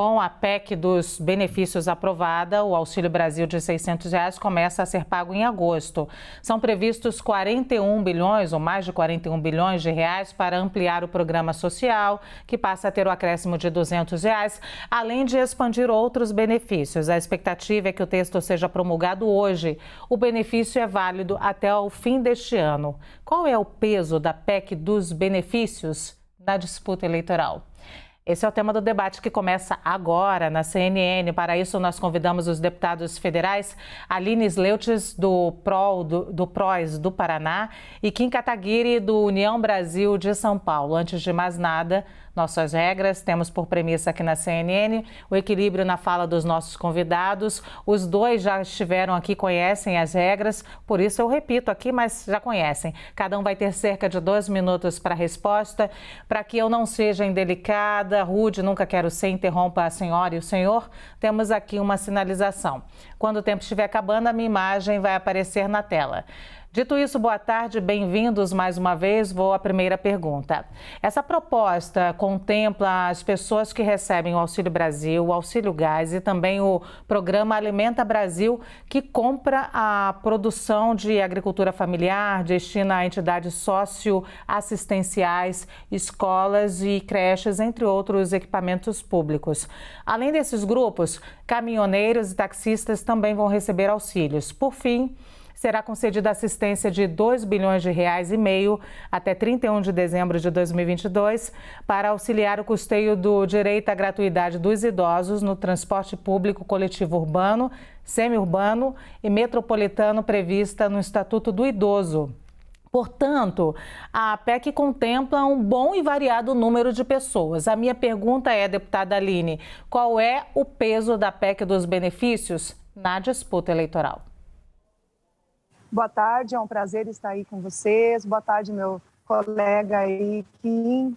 Com a PEC dos benefícios aprovada, o Auxílio Brasil de R$ 600 começa a ser pago em agosto. São previstos 41 bilhões ou mais de 41 bilhões de reais para ampliar o programa social, que passa a ter o acréscimo de R$ 200, além de expandir outros benefícios. A expectativa é que o texto seja promulgado hoje. O benefício é válido até o fim deste ano. Qual é o peso da PEC dos benefícios na disputa eleitoral? Esse é o tema do debate que começa agora na CNN. Para isso, nós convidamos os deputados federais Aline Sleutz, do PROS do Paraná, e Kim Kataguiri, do União Brasil de São Paulo. Antes de mais nada, nossas regras, temos por premissa aqui na CNN o equilíbrio na fala dos nossos convidados. Os dois já estiveram aqui, conhecem as regras, por isso eu repito aqui, mas já conhecem. Cada um vai ter cerca de 2 minutos para a resposta. Para que eu não seja indelicada, rude, nunca quero ser, interrompa a senhora e o senhor, temos aqui uma sinalização. Quando o tempo estiver acabando, a minha imagem vai aparecer na tela. Dito isso, boa tarde, bem-vindos mais uma vez. Vou à primeira pergunta. Essa proposta contempla as pessoas que recebem o Auxílio Brasil, o Auxílio Gás e também o Programa Alimenta Brasil, que compra a produção de agricultura familiar, destina a entidades socioassistenciais, escolas e creches, entre outros equipamentos públicos. Além desses grupos, caminhoneiros e taxistas também vão receber auxílios. Por fim, será concedida assistência de R$ 2,5 bilhões até 31 de dezembro de 2022 para auxiliar o custeio do direito à gratuidade dos idosos no transporte público coletivo urbano, semiurbano e metropolitano prevista no Estatuto do Idoso. Portanto, a PEC contempla um bom e variado número de pessoas. A minha pergunta é, deputada Aline, qual é o peso da PEC dos benefícios na disputa eleitoral? Boa tarde, é um prazer estar aí com vocês. Boa tarde, meu colega aí, Kim.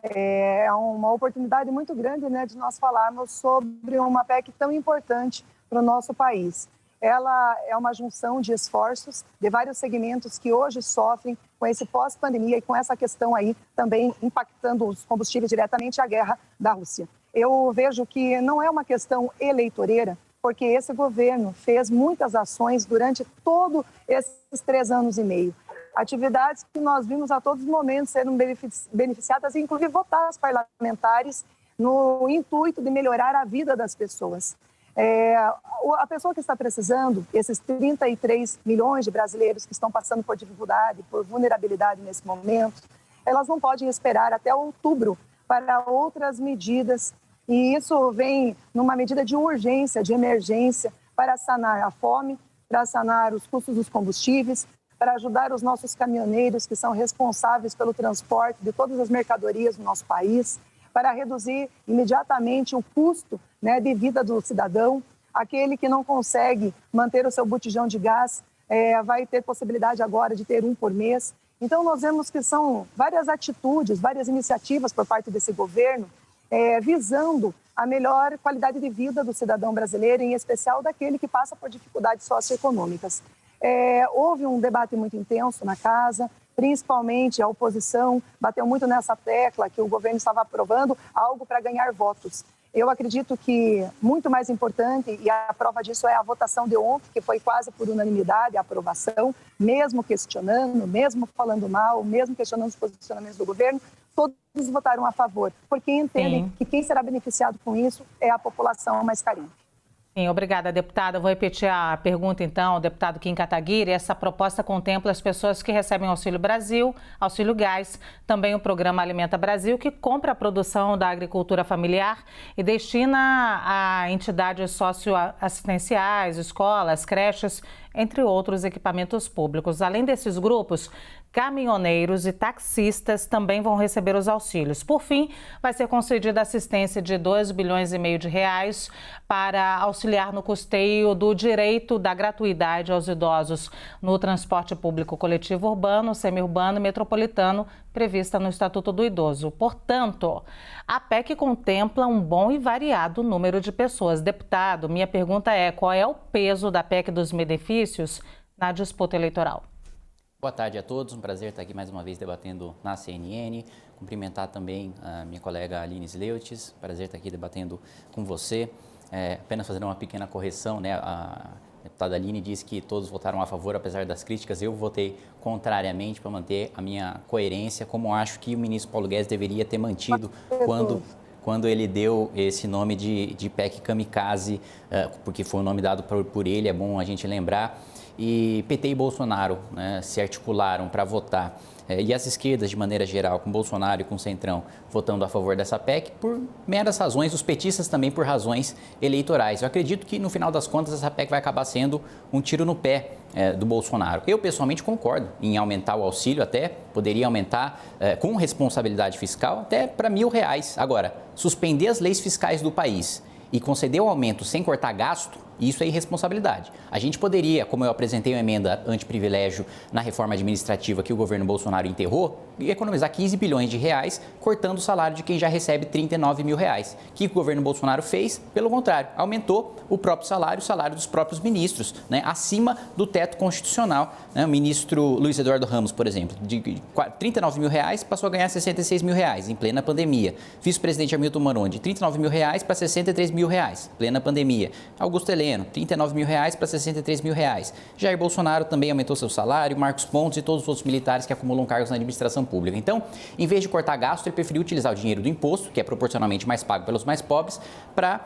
É uma oportunidade muito grande, né, de nós falarmos sobre uma PEC tão importante para o nosso país. Ela é uma junção de esforços de vários segmentos que hoje sofrem com esse pós-pandemia e com essa questão aí também impactando os combustíveis diretamente, a guerra da Rússia. Eu vejo que não é uma questão eleitoreira, porque esse governo fez muitas ações durante todos esses 3 anos e meio. Atividades que nós vimos a todos os momentos sendo beneficiadas, inclusive votadas parlamentares, no intuito de melhorar a vida das pessoas. A pessoa que está precisando, esses 33 milhões de brasileiros que estão passando por dificuldade, por vulnerabilidade nesse momento, elas não podem esperar até outubro para outras medidas. E isso vem numa medida de urgência, de emergência, para sanar a fome, para sanar os custos dos combustíveis, para ajudar os nossos caminhoneiros que são responsáveis pelo transporte de todas as mercadorias no nosso país, para reduzir imediatamente o custo, né, de vida do cidadão. Aquele que não consegue manter o seu botijão de gás vai ter possibilidade agora de ter um por mês. Então, nós vemos que são várias atitudes, várias iniciativas por parte desse governo, visando a melhor qualidade de vida do cidadão brasileiro, em especial daquele que passa por dificuldades socioeconômicas. Houve um debate muito intenso na casa, principalmente a oposição bateu muito nessa tecla que o governo estava aprovando algo para ganhar votos. Eu acredito que muito mais importante, e a prova disso é a votação de ontem, que foi quase por unanimidade a aprovação, mesmo questionando, mesmo falando mal, mesmo questionando os posicionamentos do governo, todos votaram a favor, porque entendem que quem será beneficiado com isso é a população mais carente. Sim, obrigada, deputada. Vou repetir a pergunta, então, ao deputado Kim Kataguiri. Essa proposta contempla as pessoas que recebem Auxílio Brasil, Auxílio Gás, também o Programa Alimenta Brasil, que compra a produção da agricultura familiar e destina a entidades socioassistenciais, escolas, creches, entre outros equipamentos públicos. Além desses grupos, caminhoneiros e taxistas também vão receber os auxílios. Por fim, vai ser concedida assistência de R$ 2,5 bilhões para auxiliar no custeio do direito da gratuidade aos idosos no transporte público coletivo urbano, semiurbano e metropolitano, prevista no Estatuto do Idoso. Portanto, a PEC contempla um bom e variado número de pessoas. Deputado, minha pergunta é: qual é o peso da PEC dos benefícios na disputa eleitoral? Boa tarde a todos, um prazer estar aqui mais uma vez debatendo na CNN. Cumprimentar também a minha colega Aline Sleutz, prazer estar aqui debatendo com você. Apenas fazendo uma pequena correção, né? A deputada Aline disse que todos votaram a favor, apesar das críticas. Eu votei contrariamente para manter a minha coerência, como acho que o ministro Paulo Guedes deveria ter mantido quando ele deu esse nome de PEC Kamikaze, porque foi o nome dado por ele, é bom a gente lembrar. E PT e Bolsonaro, né, se articularam para votar. E as esquerdas, de maneira geral, com Bolsonaro e com Centrão, votando a favor dessa PEC por meras razões, os petistas também por razões eleitorais. Eu acredito que, no final das contas, essa PEC vai acabar sendo um tiro no pé do Bolsonaro. Eu, pessoalmente, concordo em aumentar o auxílio, até poderia aumentar com responsabilidade fiscal até para R$1.000. Agora, suspender as leis fiscais do país e conceder o aumento sem cortar gasto, isso é irresponsabilidade. A gente poderia, como eu apresentei uma emenda antiprivilégio na reforma administrativa que o governo Bolsonaro enterrou, economizar 15 bilhões de reais cortando o salário de quem já recebe R$39 mil. O que o governo Bolsonaro fez? Pelo contrário, aumentou o próprio salário, o salário dos próprios ministros, né, acima do teto constitucional. Né? O ministro Luiz Eduardo Ramos, por exemplo, de R$39 mil passou a ganhar R$66 mil em plena pandemia. Vice-presidente Hamilton Mourão, de R$39 mil para R$63 mil, plena pandemia. Augusto Heleno, R$39 mil para R$63 mil. Jair Bolsonaro também aumentou seu salário, Marcos Pontes e todos os outros militares que acumulam cargos na administração pública. Então, em vez de cortar gasto, ele preferiu utilizar o dinheiro do imposto, que é proporcionalmente mais pago pelos mais pobres, para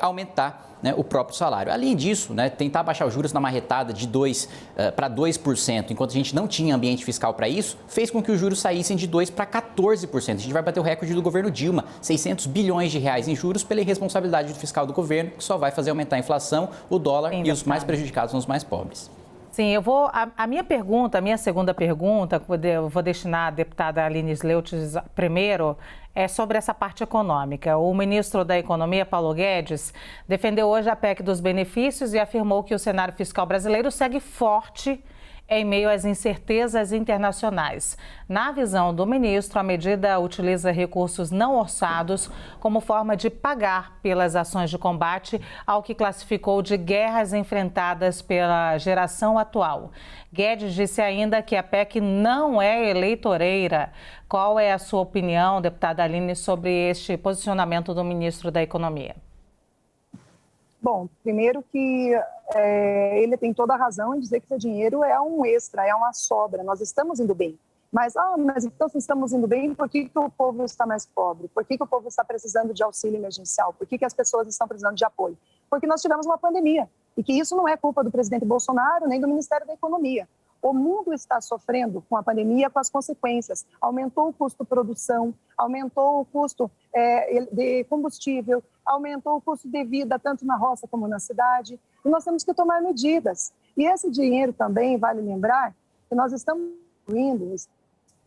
aumentar, né, o próprio salário. Além disso, né, tentar baixar os juros na marretada de 2% para 2%, enquanto a gente não tinha ambiente fiscal para isso, fez com que os juros saíssem de 2% para 14%. A gente vai bater o recorde do governo Dilma, R$600 bilhões em juros pela irresponsabilidade fiscal do governo, que só vai fazer aumentar a inflação, o dólar e os mais prejudicados são os mais pobres. Sim, eu vou. A minha segunda pergunta, eu vou destinar à deputada Aline Sleutz primeiro, é sobre essa parte econômica. O ministro da Economia, Paulo Guedes, defendeu hoje a PEC dos benefícios e afirmou que o cenário fiscal brasileiro segue forte em meio às incertezas internacionais. Na visão do ministro, a medida utiliza recursos não orçados como forma de pagar pelas ações de combate ao que classificou de guerras enfrentadas pela geração atual. Guedes disse ainda que a PEC não é eleitoreira. Qual é a sua opinião, deputada Aline, sobre este posicionamento do ministro da Economia? Bom, primeiro que ele tem toda a razão em dizer que esse dinheiro é um extra, é uma sobra, nós estamos indo bem. Mas então se estamos indo bem, por que o povo está mais pobre? Por que o povo está precisando de auxílio emergencial? Por que as pessoas estão precisando de apoio? Porque nós tivemos uma pandemia e que isso não é culpa do presidente Bolsonaro nem do Ministério da Economia. O mundo está sofrendo com a pandemia, com as consequências. Aumentou o custo de produção, aumentou o custo de combustível, aumentou o custo de vida, tanto na roça como na cidade. E nós temos que tomar medidas. E esse dinheiro também, vale lembrar, que nós estamos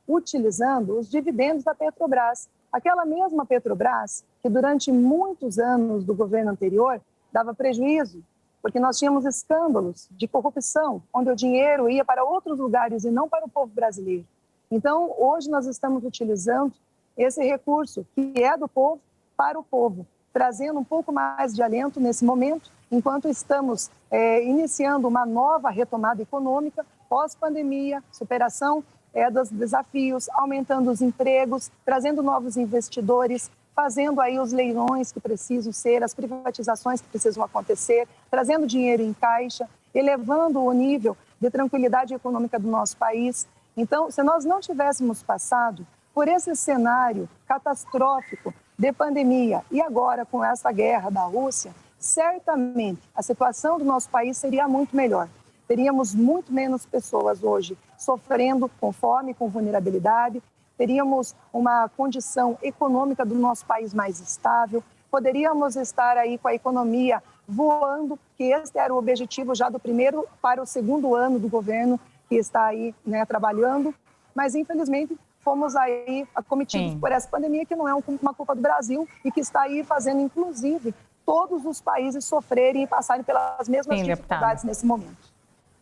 utilizando os dividendos da Petrobras. Aquela mesma Petrobras que durante muitos anos do governo anterior dava prejuízo, porque nós tínhamos escândalos de corrupção, onde o dinheiro ia para outros lugares e não para o povo brasileiro. Então, hoje nós estamos utilizando esse recurso que é do povo para o povo, trazendo um pouco mais de alento nesse momento, enquanto estamos iniciando uma nova retomada econômica, pós-pandemia, superação dos desafios, aumentando os empregos, trazendo novos investidores, fazendo aí os leilões que precisam ser, as privatizações que precisam acontecer, trazendo dinheiro em caixa, elevando o nível de tranquilidade econômica do nosso país. Então, se nós não tivéssemos passado por esse cenário catastrófico de pandemia e agora com essa guerra da Rússia, certamente a situação do nosso país seria muito melhor. Teríamos muito menos pessoas hoje sofrendo com fome, com vulnerabilidade, teríamos uma condição econômica do nosso país mais estável, poderíamos estar aí com a economia voando, que esse era o objetivo já do primeiro para o segundo ano do governo que está aí, né, trabalhando, mas infelizmente fomos aí acometidos por essa pandemia que não é uma culpa do Brasil e que está aí fazendo, inclusive, todos os países sofrerem e passarem pelas mesmas dificuldades nesse momento.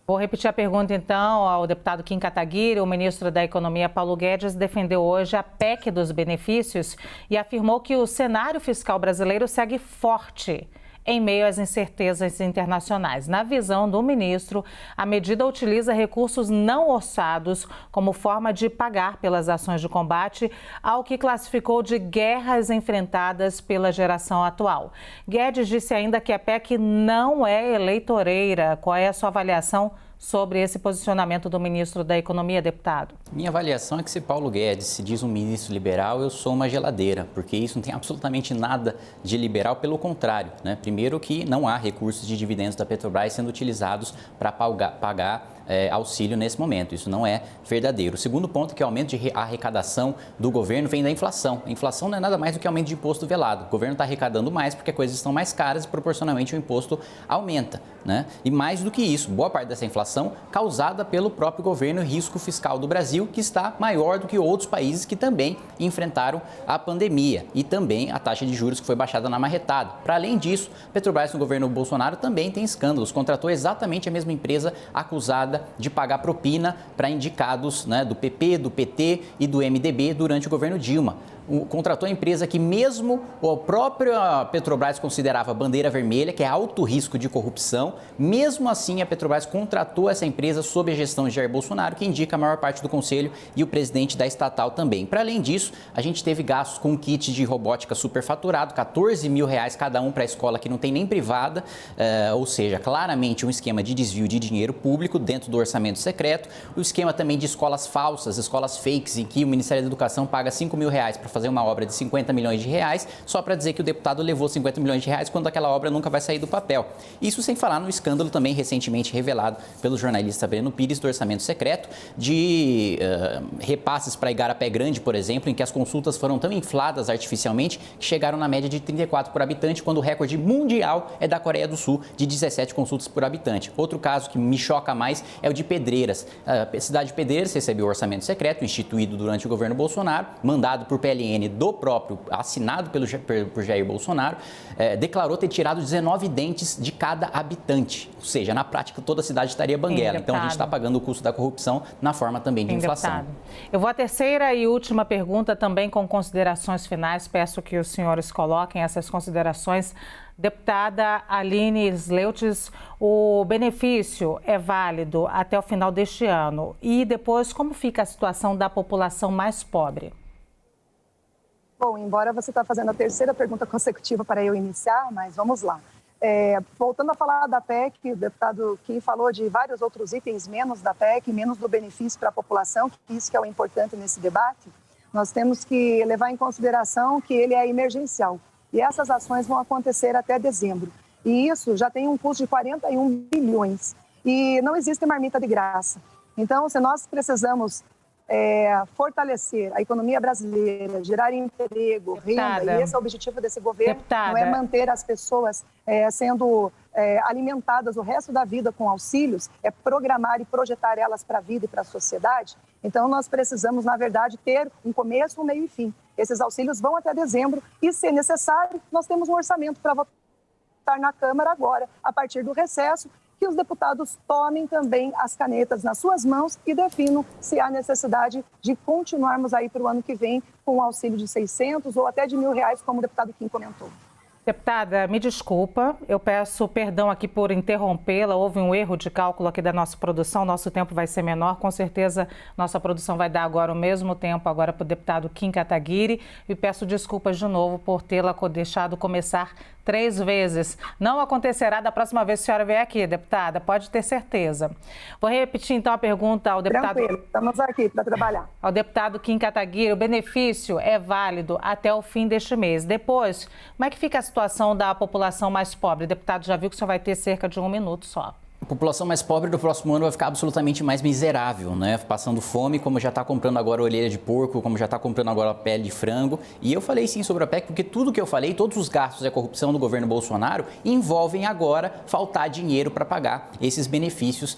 Vou repetir a pergunta, então, ao deputado Kim Kataguiri. O ministro da Economia, Paulo Guedes, defendeu hoje a PEC dos benefícios e afirmou que o cenário fiscal brasileiro segue forte em meio às incertezas internacionais. Na visão do ministro, a medida utiliza recursos não orçados como forma de pagar pelas ações de combate ao que classificou de guerras enfrentadas pela geração atual. Guedes disse ainda que a PEC não é eleitoreira. Qual é a sua avaliação sobre esse posicionamento do ministro da Economia, deputado? Minha avaliação é que se Paulo Guedes se diz um ministro liberal, eu sou uma geladeira, porque isso não tem absolutamente nada de liberal, pelo contrário, né? Primeiro que não há recursos de dividendos da Petrobras sendo utilizados para pagar auxílio nesse momento. Isso não é verdadeiro. O segundo ponto é que o aumento de arrecadação do governo vem da inflação. A inflação não é nada mais do que aumento de imposto velado. O governo está arrecadando mais porque coisas estão mais caras e proporcionalmente o imposto aumenta, né? E mais do que isso, boa parte dessa inflação causada pelo próprio governo e risco fiscal do Brasil, que está maior do que outros países que também enfrentaram a pandemia, e também a taxa de juros que foi baixada na marretada. Para além disso, Petrobras no governo Bolsonaro também tem escândalos. Contratou exatamente a mesma empresa acusada de pagar propina para indicados, né, do PP, do PT e do MDB durante o governo Dilma. Contratou a empresa que mesmo a própria Petrobras considerava bandeira vermelha, que é alto risco de corrupção. Mesmo assim, a Petrobras contratou essa empresa sob a gestão de Jair Bolsonaro, que indica a maior parte do conselho, e o presidente da estatal também. Para além disso, a gente teve gastos com kit de robótica superfaturado, R$14 mil cada um para a escola que não tem nem privada, ou seja, claramente um esquema de desvio de dinheiro público dentro do orçamento secreto. O esquema também de escolas falsas, escolas fakes, em que o Ministério da Educação paga R$5 mil para fazer uma obra de 50 milhões de reais, só para dizer que o deputado levou 50 milhões de reais quando aquela obra nunca vai sair do papel. Isso sem falar no escândalo também recentemente revelado pelo jornalista Breno Pires do orçamento secreto, de repasses para Igarapé Grande, por exemplo, em que as consultas foram tão infladas artificialmente que chegaram na média de 34 por habitante, quando o recorde mundial é da Coreia do Sul, de 17 consultas por habitante. Outro caso que me choca mais é o de Pedreiras. A cidade de Pedreiras recebeu o orçamento secreto, instituído durante o governo Bolsonaro, mandado por PLN do próprio, assinado por Jair Bolsonaro, declarou ter tirado 19 dentes de cada habitante. Ou seja, na prática, toda a cidade estaria banguela. Então, a gente está pagando o custo da corrupção na forma também de inflação. Deputado. Eu vou à terceira e última pergunta, também com considerações finais. Peço que os senhores coloquem essas considerações. Deputada Aline Sleutis, o benefício é válido até o final deste ano. E depois, como fica a situação da população mais pobre? Bom, embora você está fazendo a terceira pergunta consecutiva para eu iniciar, mas vamos lá. Voltando a falar da PEC, o deputado Kim falou de vários outros itens, menos da PEC, menos do benefício para a população, que isso que é o importante nesse debate. Nós temos que levar em consideração que ele é emergencial e essas ações vão acontecer até dezembro. E isso já tem um custo de 41 bilhões e não existe marmita de graça. Então, se nós precisamos fortalecer a economia brasileira, gerar emprego, renda, e esse é o objetivo desse governo, não é manter as pessoas sendo alimentadas o resto da vida com auxílios, é programar e projetar elas para a vida e para a sociedade. Então, nós precisamos, na verdade, ter um começo, um meio e fim. Esses auxílios vão até dezembro e, se necessário, nós temos um orçamento para votar na Câmara agora, a partir do recesso, que os deputados tomem também as canetas nas suas mãos e definam se há necessidade de continuarmos aí para o ano que vem com um auxílio de 600 ou até de R$1.000, como o deputado Kim comentou. Deputada, me desculpa, eu peço perdão aqui por interrompê-la, houve um erro de cálculo aqui da nossa produção, nosso tempo vai ser menor, com certeza nossa produção vai dar agora o mesmo tempo agora para o deputado Kim Kataguiri, e peço desculpas de novo por tê-la deixado começar 3 vezes. Não acontecerá da próxima vez que a senhora vier aqui, deputada, pode ter certeza. Vou repetir então a pergunta ao deputado... Tranquilo, estamos aqui para trabalhar. Ao deputado Kim Kataguiri, o benefício é válido até o fim deste mês. Depois, como é que fica a situação da população mais pobre? O deputado já viu que o senhor vai ter cerca de 1 minuto só. A população mais pobre do próximo ano vai ficar absolutamente mais miserável, né? Passando fome, como já está comprando agora orelha de porco, como já está comprando agora pele de frango. E eu falei sim sobre a PEC, porque tudo que eu falei, todos os gastos e a corrupção do governo Bolsonaro envolvem agora faltar dinheiro para pagar esses benefícios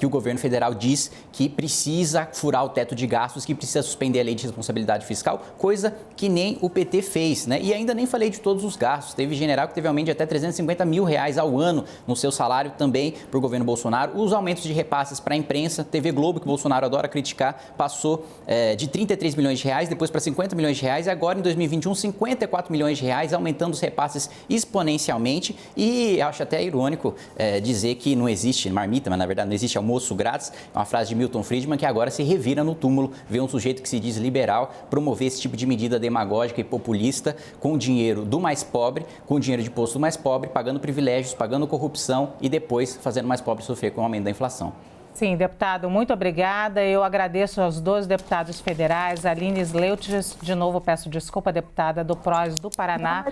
que o governo federal diz que precisa furar o teto de gastos, que precisa suspender a lei de responsabilidade fiscal, coisa que nem o PT fez, né? E ainda nem falei de todos os gastos. Teve general que teve aumento de até R$350 mil ao ano no seu salário também por governo Bolsonaro. Os aumentos de repasses para a imprensa, TV Globo, que o Bolsonaro adora criticar, passou de 33 milhões de reais, depois para 50 milhões de reais, e agora em 2021, 54 milhões de reais, aumentando os repasses exponencialmente. E acho até irônico dizer que não existe marmita, mas na verdade não existe almoço grátis. É uma frase de Milton Friedman, que agora se revira no túmulo, vê um sujeito que se diz liberal promover esse tipo de medida demagógica e populista com o dinheiro do mais pobre, com o dinheiro de imposto do mais pobre, pagando privilégios, pagando corrupção e depois fazendo o mais pobre sofrer com o aumento da inflação. Sim, deputado, muito obrigada. Eu agradeço aos 2 deputados federais, Aline Sleutges, de novo peço desculpa, deputada do PROS do Paraná,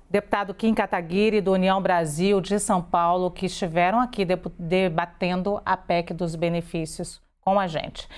deputado Kim Kataguiri, do União Brasil de São Paulo, que estiveram aqui debatendo a PEC dos benefícios com a gente.